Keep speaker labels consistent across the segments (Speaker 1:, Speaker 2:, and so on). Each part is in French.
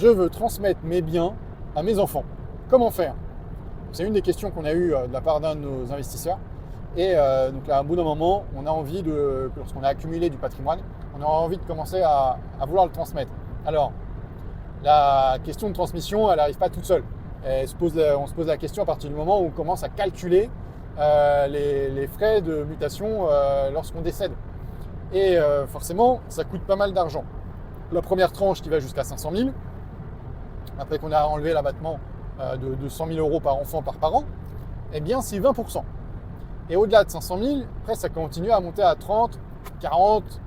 Speaker 1: Je veux transmettre mes biens à mes enfants. Comment faire? C'est une des questions qu'on a eues de la part d'un de nos investisseurs. Et donc là, à un bout d'un moment, on a envie lorsqu'on a accumulé du patrimoine, on a envie de commencer à vouloir le transmettre. Alors, la question de transmission, elle n'arrive pas toute seule. On se pose la question à partir du moment où on commence à calculer les frais de mutation lorsqu'on décède. Et forcément, ça coûte pas mal d'argent. La première tranche qui va jusqu'à 500 000, après qu'on a enlevé l'abattement de 100 000 euros par enfant par parent, eh bien c'est 20%. Et au-delà de 500 000, après ça continue à monter à 30, 40,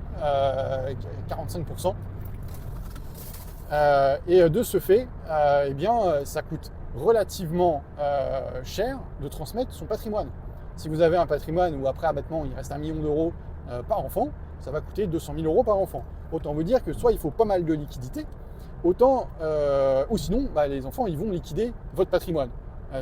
Speaker 1: 45%. Et de ce fait, eh bien, ça coûte relativement cher de transmettre son patrimoine. Si vous avez un patrimoine où après abattement il reste 1 million d'euros par enfant, ça va coûter 200 000 euros par enfant. Autant vous dire que soit il faut pas mal de liquidités, autant, ou sinon les enfants ils vont liquider votre patrimoine.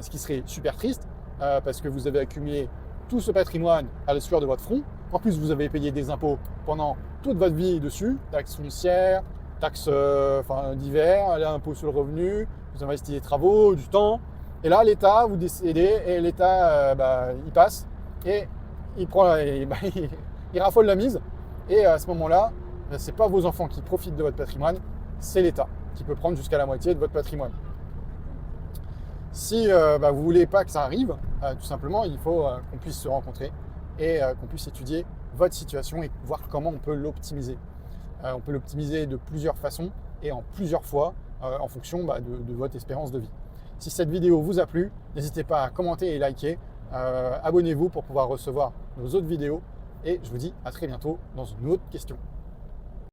Speaker 1: Ce qui serait super triste parce que vous avez accumulé tout ce patrimoine à la sueur de votre front. En plus, vous avez payé des impôts pendant toute votre vie dessus, taxes foncières, taxes divers, impôts sur le revenu, vous investissez des travaux, du temps. Et là, l'État, vous décédez et l'État, il passe et il raffole la mise. Et à ce moment-là, ce n'est pas vos enfants qui profitent de votre patrimoine, c'est l'État qui peut prendre jusqu'à la moitié de votre patrimoine. Si vous ne voulez pas que ça arrive, tout simplement, il faut qu'on puisse se rencontrer et qu'on puisse étudier votre situation et voir comment on peut l'optimiser. On peut l'optimiser de plusieurs façons et en plusieurs fois en fonction de votre espérance de vie. Si cette vidéo vous a plu, n'hésitez pas à commenter et liker. Abonnez-vous pour pouvoir recevoir nos autres vidéos. Et je vous dis à très bientôt dans une autre question.